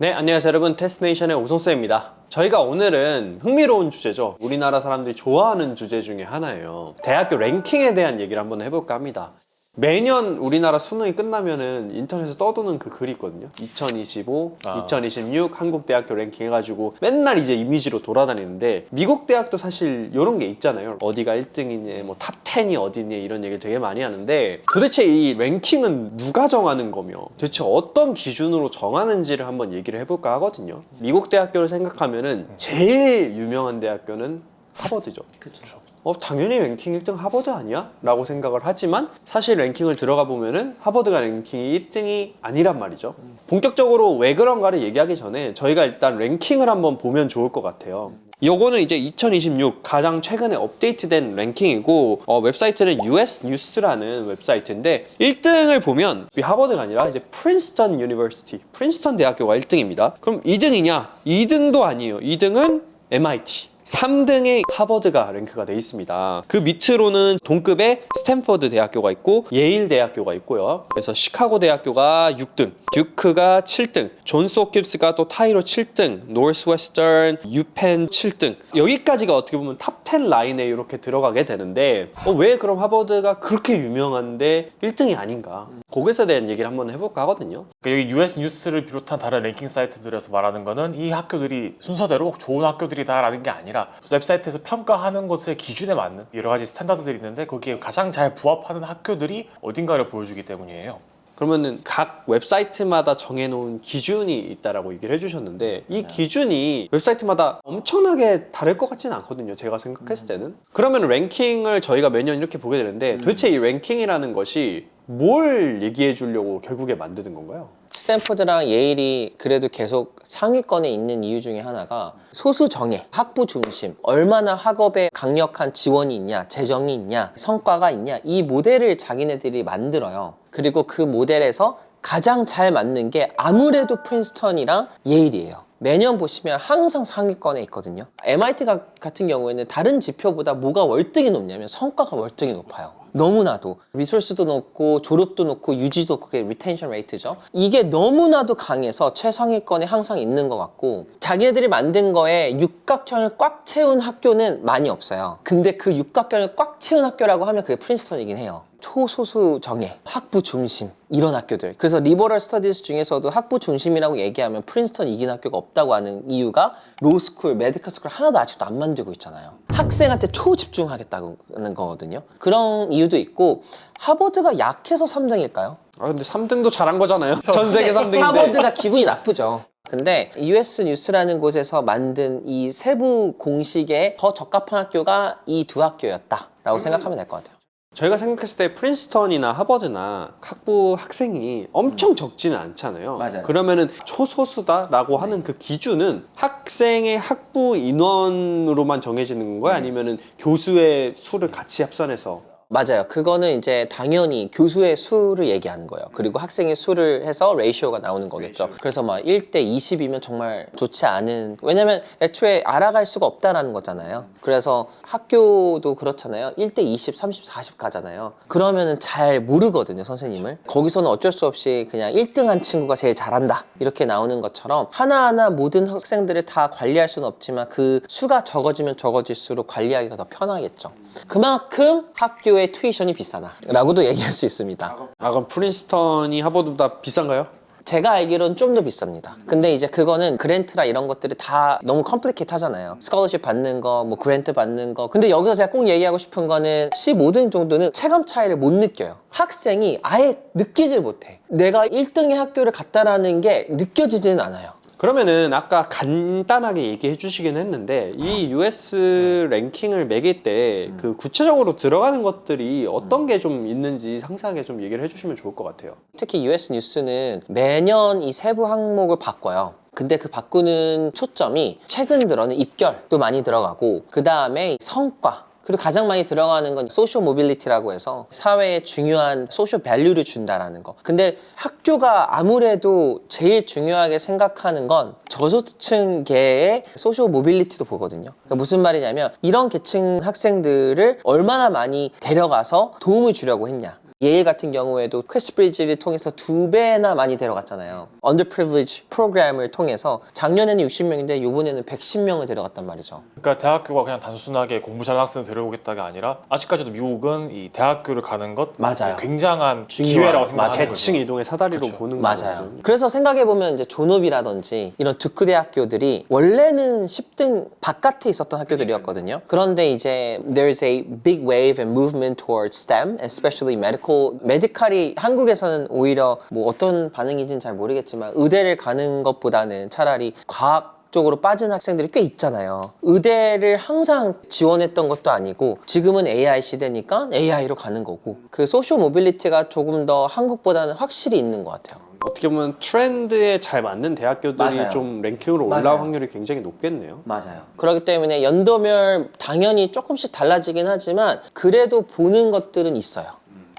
네, 안녕하세요 여러분. 테스트네이션의 오성쌤입니다. 저희가 오늘은 흥미로운 주제죠. 우리나라 사람들이 좋아하는 주제 중에 하나예요. 대학교 랭킹에 대한 얘기를 한번 해볼까 합니다. 매년 우리나라 수능이 끝나면은 인터넷에 떠도는 그 글이 있거든요. 2025, 2026 한국 대학교 랭킹 해가지고 맨날 이제 이미지로 돌아다니는데, 미국 대학도 사실 이런 게 있잖아요. 어디가 1등이니, 뭐 탑 10이 어디니, 이런 얘기를 되게 많이 하는데, 도대체 이 랭킹은 누가 정하는 거며 도대체 어떤 기준으로 정하는지를 한번 얘기를 해볼까 하거든요. 미국 대학교를 생각하면은 제일 유명한 대학교는 하버드죠. 그렇죠. 당연히 랭킹 1등 하버드 아니야? 라고 생각을 하지만, 사실 랭킹을 들어가 보면은 하버드가 랭킹이 1등이 아니란 말이죠. 본격적으로 왜 그런가를 얘기하기 전에 저희가 일단 랭킹을 한번 보면 좋을 것 같아요. 요거는 이제 2026 가장 최근에 업데이트된 랭킹이고, 웹사이트는 US 뉴스라는 웹사이트인데, 1등을 보면 하버드가 아니라 이제 프린스턴 유니버시티, 프린스턴 대학교가 1등입니다. 그럼 2등이냐? 2등도 아니에요. 2등은 MIT. 3등에 하버드가 랭크가 돼 있습니다. 그 밑으로는 동급의 스탠퍼드 대학교가 있고 예일 대학교가 있고요. 그래서 시카고 대학교가 6등, 듀크가 7등, 존스 홉킨스가 또 타이로 7등, 노스웨스턴, 유펜 7등. 여기까지가 어떻게 보면 탑 10 라인에 이렇게 들어가게 되는데, 왜 그럼 하버드가 그렇게 유명한데 1등이 아닌가? 거기에 대한 얘기를 한번 해볼까 하거든요. 여기 US 뉴스를 비롯한 다른 랭킹 사이트들에서 말하는 거는 이 학교들이 순서대로 좋은 학교들이다라는 게 아니라 웹사이트에서 평가하는 것의 기준에 맞는 여러 가지 스탠다드들이 있는데, 거기에 가장 잘 부합하는 학교들이 어딘가를 보여주기 때문이에요. 그러면은 각 웹사이트마다 정해놓은 기준이 있다라고 얘기를 해주셨는데, 이 기준이 웹사이트마다 엄청나게 다를 것 같지는 않거든요, 제가 생각했을 때는. 그러면 랭킹을 저희가 매년 이렇게 보게 되는데, 도대체 이 랭킹이라는 것이 뭘 얘기해 주려고 결국에 만드는 건가요? 스탠퍼드랑 예일이 그래도 계속 상위권에 있는 이유 중에 하나가 소수 정예, 학부 중심, 얼마나 학업에 강력한 지원이 있냐, 재정이 있냐, 성과가 있냐, 이 모델을 자기네들이 만들어요. 그리고 그 모델에서 가장 잘 맞는 게 아무래도 프린스턴이랑 예일이에요. 매년 보시면 항상 상위권에 있거든요. MIT 같은 경우에는 다른 지표보다 뭐가 월등히 높냐면 성과가 월등히 높아요. 너무나도 미술수도 높고 졸업도 높고 유지도 높고, 그게 리텐션 레이트죠. 이게 너무나도 강해서 최상위권에 항상 있는 것 같고, 자기네들이 만든 거에 육각형을 꽉 채운 학교는 많이 없어요. 근데 그 육각형을 꽉 채운 학교라고 하면 그게 프린스턴이긴 해요. 초소수 정예, 학부 중심, 이런 학교들. 그래서 리버럴 스터디스 중에서도 학부 중심이라고 얘기하면 프린스턴 이긴 학교가 없다고 하는 이유가, 로스쿨, 메디컬 스쿨 하나도 아직도 안 만들고 있잖아요. 학생한테 초집중하겠다는 거거든요. 그런 이유도 있고, 하버드가 약해서 3등일까요? 근데 3등도 잘한 거잖아요. 전 세계 3등인데. 하버드가 기분이 나쁘죠. 근데 US 뉴스라는 곳에서 만든 이 세부 공식에 더 적합한 학교가 이 두 학교였다라고 생각하면 될 것 같아요. 저희가 생각했을 때 프린스턴이나 하버드나 학부 학생이 엄청 적지는 않잖아요. 맞아요. 그러면은 초소수다라고 하는 그 기준은 학생의 학부 인원으로만 정해지는 거야? 아니면은 교수의 수를 같이 합산해서? 맞아요. 그거는 이제 당연히 교수의 수를 얘기하는 거예요. 그리고 학생의 수를 해서 레이시오가 나오는 거겠죠. 그래서 막 1대 20이면 정말 좋지 않은, 왜냐면 애초에 알아갈 수가 없다라는 거잖아요. 그래서 학교도 그렇잖아요. 1대 20, 30, 40 가잖아요. 그러면은 잘 모르거든요, 선생님을. 거기서는 어쩔 수 없이 그냥 1등한 친구가 제일 잘한다, 이렇게 나오는 것처럼 하나하나 모든 학생들을 다 관리할 수는 없지만, 그 수가 적어지면 적어질수록 관리하기가 더 편하겠죠. 그만큼 학교의 튜이션이 비싸다라고도 얘기할 수 있습니다. 그럼 프린스턴이 하버드보다 비싼가요? 제가 알기로는 좀 더 비쌉니다. 근데 이제 그거는 그랜트라 이런 것들이 다 너무 컴플리케이트 하잖아요. 스콜러십 받는 거, 뭐 그랜트 받는 거. 근데 여기서 제가 꼭 얘기하고 싶은 거는 15등 정도는 체감 차이를 못 느껴요. 학생이 아예 느끼질 못해. 내가 1등의 학교를 갔다라는 게 느껴지지는 않아요. 그러면은 아까 간단하게 얘기해 주시긴 했는데, 이 US 랭킹을 매길 때 그 구체적으로 들어가는 것들이 어떤 게 좀 있는지 상세하게 좀 얘기를 해주시면 좋을 것 같아요. 특히 US 뉴스는 매년 이 세부 항목을 바꿔요. 근데 그 바꾸는 초점이 최근 들어는 입결도 많이 들어가고, 그 다음에 성과, 그리고 가장 많이 들어가는 건 소셜 모빌리티라고 해서 사회에 중요한 소셜 밸류를 준다라는 거. 근데 학교가 아무래도 제일 중요하게 생각하는 건 저소득층계의 소셜 모빌리티도 보거든요. 그러니까 무슨 말이냐면, 이런 계층 학생들을 얼마나 많이 데려가서 도움을 주려고 했냐. 예일 같은 경우에도 퀘스트 브리지를 통해서 2배나 많이 데려갔잖아요. underprivileged 프로그램을 통해서 작년에는 60명인데 이번에는 110명을 데려갔단 말이죠. 그러니까 대학교가 그냥 단순하게 공부 잘하는 학생을 데려오겠다가 아니라 아직까지도 미국은 이 대학교를 가는 것 맞아요. 굉장한 중요한, 기회라고 생각하는 거죠. 계층 이동의 사다리로 그렇죠. 보는 맞아요. 거죠. 그래서 생각해보면 이제 존업이라든지 이런 두크 대학교들이 원래는 10등 바깥에 있었던 학교들이었거든요. 그런데 이제 there's a big wave and movement towards STEM, especially medical. 메디칼이 한국에서는 오히려 뭐 어떤 반응인지는 잘 모르겠지만 의대를 가는 것보다는 차라리 과학 쪽으로 빠진 학생들이 꽤 있잖아요. 의대를 항상 지원했던 것도 아니고 지금은 AI 시대니까 AI로 가는 거고 그 소셜 모빌리티가 조금 더 한국보다는 확실히 있는 것 같아요. 어떻게 보면 트렌드에 잘 맞는 대학교들이 맞아요. 좀 랭킹으로 올라올 맞아요. 확률이 굉장히 높겠네요. 맞아요. 그렇기 때문에 연도별 당연히 조금씩 달라지긴 하지만 그래도 보는 것들은 있어요.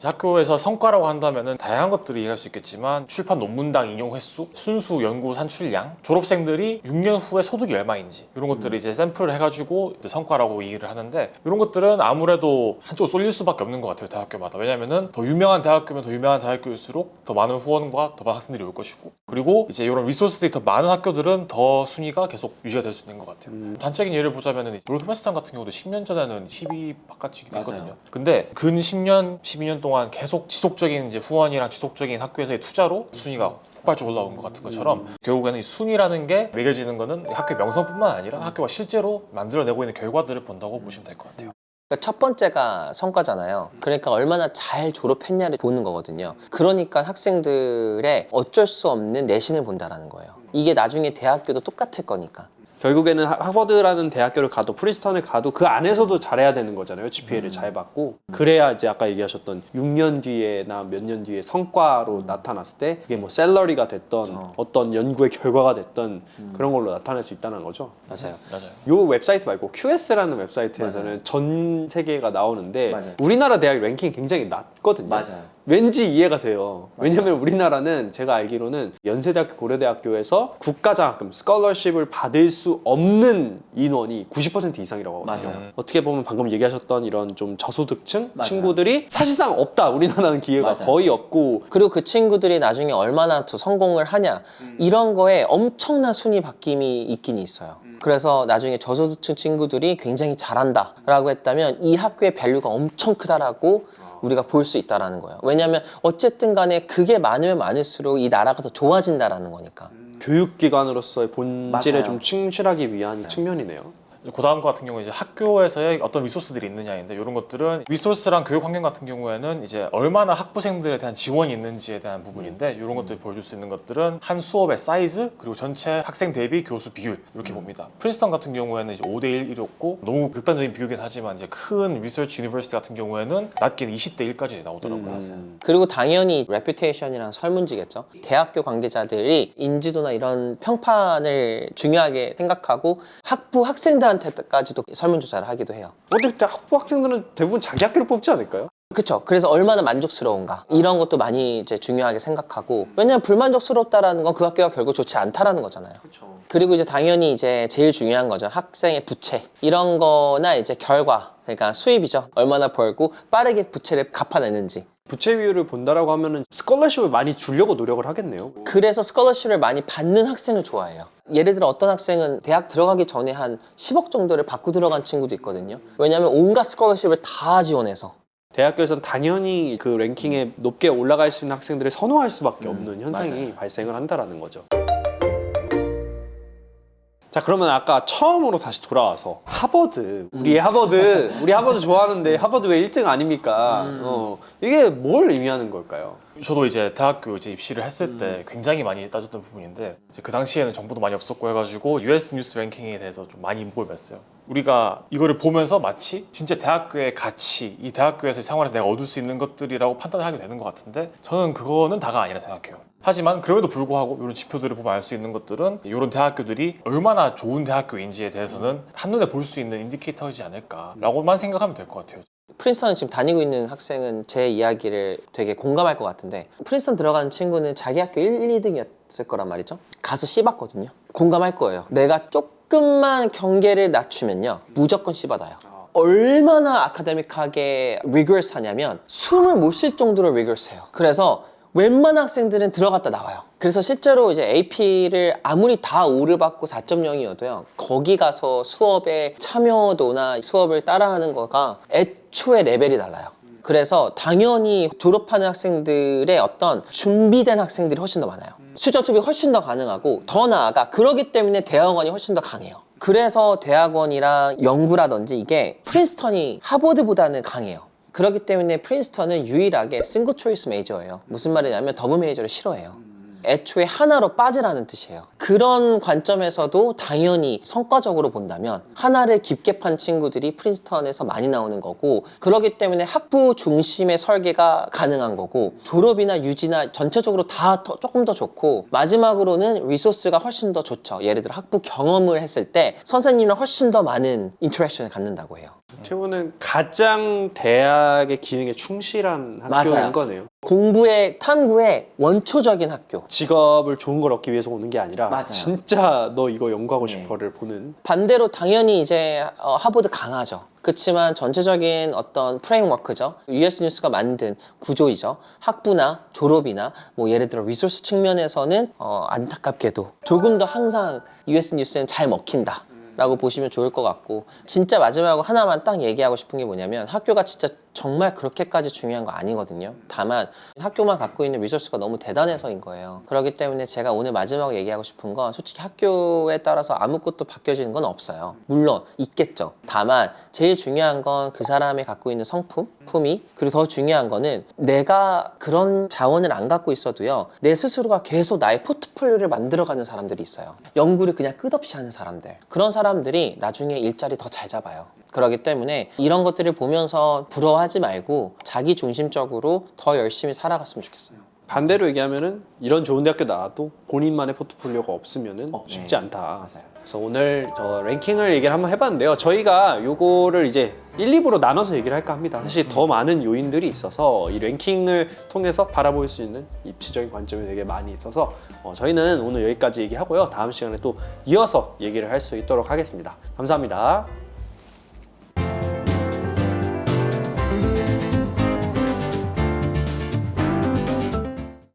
학교에서 성과라고 한다면은 다양한 것들을 이해할 수 있겠지만 출판 논문당 인용 횟수, 순수 연구 산출량, 졸업생들이 6년 후에 소득이 얼마인지 이런 것들을 이제 샘플을 해가지고 이제 성과라고 얘기를 하는데 이런 것들은 아무래도 한쪽으로 쏠릴 수밖에 없는 것 같아요 대학교마다. 왜냐면은 더 유명한 대학교면 더 유명한 대학교일수록 더 많은 후원과 더 많은 학생들이 올 것이고 그리고 이제 이런 리소스들이 더 많은 학교들은 더 순위가 계속 유지가 될 수 있는 것 같아요. 단적인 예를 보자면은 노스웨스턴 같은 경우도 10년 전에는 10위 바깥이긴 했거든요. 근데 근 10년, 12년 동안 계속 지속적인 이제 후원이랑 지속적인 학교에서의 투자로 순위가 폭발적으로 올라온 것 같은 것처럼 결국에는 이 순위라는 게 매겨지는 거는 학교의 명성뿐만 아니라 학교가 실제로 만들어내고 있는 결과들을 본다고 보시면 될 것 같아요. 그러니까 첫 번째가 성과잖아요. 그러니까 얼마나 잘 졸업했냐를 보는 거거든요. 그러니까 학생들의 어쩔 수 없는 내신을 본다라는 거예요. 이게 나중에 대학교도 똑같을 거니까. 결국에는 하버드라는 대학교를 가도 프린스턴을 가도 그 안에서도 잘해야 되는 거잖아요. GPA를 잘 받고 그래야 이제 아까 얘기하셨던 6년 뒤에나 몇 년 뒤에 성과로 나타났을 때 그게 뭐 셀러리가 됐던 어떤 연구의 결과가 됐던 그런 걸로 나타낼 수 있다는 거죠. 맞아요. 맞아요. 요 웹사이트 말고 QS라는 웹사이트에서는 전 세계가 나오는데 맞아요. 우리나라 대학 랭킹이 굉장히 낮거든요. 맞아요. 왠지 이해가 돼요. 왜냐면 우리나라는 제가 알기로는 연세대학교, 고려대학교에서 국가장학금, 스컬러십을 받을 수 없는 인원이 90% 이상이라고 하거든요. 맞아요. 어떻게 보면 방금 얘기하셨던 이런 좀 저소득층 맞아요. 친구들이 사실상 없다. 우리나라는 기회가 맞아요. 거의 없고 그리고 그 친구들이 나중에 얼마나 더 성공을 하냐 이런 거에 엄청난 순위 바뀜이 있긴 있어요. 그래서 나중에 저소득층 친구들이 굉장히 잘한다 라고 했다면 이 학교의 밸류가 엄청 크다라고 우리가 볼 수 있다라는 거예요. 왜냐하면 어쨌든 간에 그게 많으면 많을수록 이 나라가 더 좋아진다라는 거니까. 교육기관으로서의 본질에 맞아요. 좀 충실하기 위한 측면이네요. 그 다음 거 같은 경우에 이제 학교에서의 어떤 리소스들이 있느냐인데 이런 것들은 리소스랑 교육 환경 같은 경우에는 이제 얼마나 학부생들에 대한 지원이 있는지에 대한 부분인데 이런 것들을 보여줄 수 있는 것들은 한 수업의 사이즈 그리고 전체 학생 대비 교수 비율 이렇게 봅니다. 프린스턴 같은 경우에는 이제 5대1이었고 너무 극단적인 비교긴 하지만 이제 큰 리서치 유니버시티 같은 경우에는 낮게는 20대1까지 나오더라고요. 그리고 당연히 레퓨테이션이랑 설문지겠죠. 대학교 관계자들이 인지도나 이런 평판을 중요하게 생각하고 학생들한테까지도 설문조사를 하기도 해요. 어릴 때 학부 학생들은 대부분 자기 학교를 뽑지 않을까요? 그쵸. 그래서 얼마나 만족스러운가 이런 것도 많이 이제 중요하게 생각하고 왜냐면 불만족스럽다라는 건 그 학교가 결국 좋지 않다라는 거잖아요. 그리고 이제 당연히 이제 제일 중요한 거죠. 학생의 부채 이런 거나 이제 결과 그러니까 수입이죠. 얼마나 벌고 빠르게 부채를 갚아내는지. 부채 비율을 본다라고 하면은 스컬러십을 많이 주려고 노력을 하겠네요. 그래서 스컬러십을 많이 받는 학생을 좋아해요. 예를 들어 어떤 학생은 대학 들어가기 전에 한 10억 정도를 받고 들어간 친구도 있거든요. 왜냐하면 온갖 스컬러십을 다 지원해서. 대학교에서는 당연히 그 랭킹에 높게 올라갈 수 있는 학생들을 선호할 수밖에 없는 현상이 맞아요. 발생을 한다라는 거죠. 자, 그러면 아까 처음으로 다시 돌아와서 하버드, 우리 하버드 좋아하는데 하버드 왜 1등 아닙니까? 이게 뭘 의미하는 걸까요? 저도 이제 대학교 이제 입시를 했을 때 굉장히 많이 따졌던 부분인데 이제 그 당시에는 정보도 많이 없었고 해가지고 US 뉴스 랭킹에 대해서 좀 많이 인복을 뵀어요. 우리가 이거를 보면서 마치 진짜 대학교의 가치, 이 대학교에서 생활에서 내가 얻을 수 있는 것들이라고 판단을 하게 되는 것 같은데 저는 그거는 다가 아니라 생각해요. 하지만 그럼에도 불구하고 이런 지표들을 보면 알 수 있는 것들은 이런 대학교들이 얼마나 좋은 대학교인지에 대해서는 한눈에 볼 수 있는 인디케이터이지 않을까라고만 생각하면 될 것 같아요. 프린스턴 지금 다니고 있는 학생은 제 이야기를 되게 공감할 것 같은데 프린스턴 들어가는 친구는 자기 학교 1, 2등이었을 거란 말이죠. 가서 씹었거든요. 공감할 거예요. 내가 조금만 경계를 낮추면요 무조건 씹어다요. 얼마나 아카데믹하게 rigorous하냐면 숨을 못 쉴 정도로 rigorous해요. 그래서 웬만한 학생들은 들어갔다 나와요. 그래서 실제로 이제 AP를 아무리 다 5를 받고 4.0이어도요, 거기 가서 수업의 참여도나 수업을 따라하는 거가 애초에 레벨이 달라요. 그래서 당연히 졸업하는 학생들의 어떤 준비된 학생들이 훨씬 더 많아요. 수적 투입이 훨씬 더 가능하고, 더 나아가 그러기 때문에 대학원이 훨씬 더 강해요. 그래서 대학원이랑 연구라든지 이게 프린스턴이 하버드보다는 강해요. 그렇기 때문에 프린스턴은 유일하게 싱글 초이스 메이저예요. 무슨 말이냐면 더블 메이저를 싫어해요. 애초에 하나로 빠지라는 뜻이에요. 그런 관점에서도 당연히 성과적으로 본다면 하나를 깊게 판 친구들이 프린스턴에서 많이 나오는 거고, 그렇기 때문에 학부 중심의 설계가 가능한 거고, 졸업이나 유지나 전체적으로 다 조금 더 좋고, 마지막으로는 리소스가 훨씬 더 좋죠. 예를 들어 학부 경험을 했을 때 선생님이랑 훨씬 더 많은 인터랙션을 갖는다고 해요. 최고는 가장 대학의 기능에 충실한 학교인 맞아요. 거네요. 공부에 탐구에 원초적인 학교. 직업을 좋은 걸 얻기 위해서 오는 게 아니라 맞아요. 진짜 너 이거 연구하고 네. 싶어를 보는. 반대로 당연히 이제 하버드 강하죠. 그렇지만 전체적인 어떤 프레임워크죠. US 뉴스가 만든 구조이죠. 학부나 졸업이나 뭐 예를 들어 리소스 측면에서는 안타깝게도 조금 더 항상 US 뉴스는 잘 먹힌다 라고 보시면 좋을 것 같고, 진짜 마지막으로 하나만 딱 얘기하고 싶은 게 뭐냐면, 학교가 진짜 정말 그렇게까지 중요한 거 아니거든요. 다만 학교만 갖고 있는 리소스가 너무 대단해서인 거예요. 그렇기 때문에 제가 오늘 마지막으로 얘기하고 싶은 건, 솔직히 학교에 따라서 아무것도 바뀌어지는 건 없어요. 물론 있겠죠. 다만 제일 중요한 건 그 사람이 갖고 있는 성품, 품위, 그리고 더 중요한 거는 내가 그런 자원을 안 갖고 있어도요, 내 스스로가 계속 나의 포트폴리오를 만들어가는 사람들이 있어요. 연구를 그냥 끝없이 하는 사람들. 그런 사람들이 나중에 일자리 더 잘 잡아요. 그렇기 때문에 이런 것들을 보면서 부러워하지 말고 자기 중심적으로 더 열심히 살아갔으면 좋겠어요. 반대로 얘기하면은 이런 좋은 대학교 나와도 본인만의 포트폴리오가 없으면은 쉽지 네. 않다. 맞아요. 그래서 오늘 저 랭킹을 얘기를 한번 해봤는데요. 저희가 요거를 이제 1, 2부로 나눠서 얘기를 할까 합니다. 사실 더 많은 요인들이 있어서 이 랭킹을 통해서 바라볼 수 있는 입시적인 관점이 되게 많이 있어서 저희는 오늘 여기까지 얘기하고요. 다음 시간에 또 이어서 얘기를 할 수 있도록 하겠습니다. 감사합니다.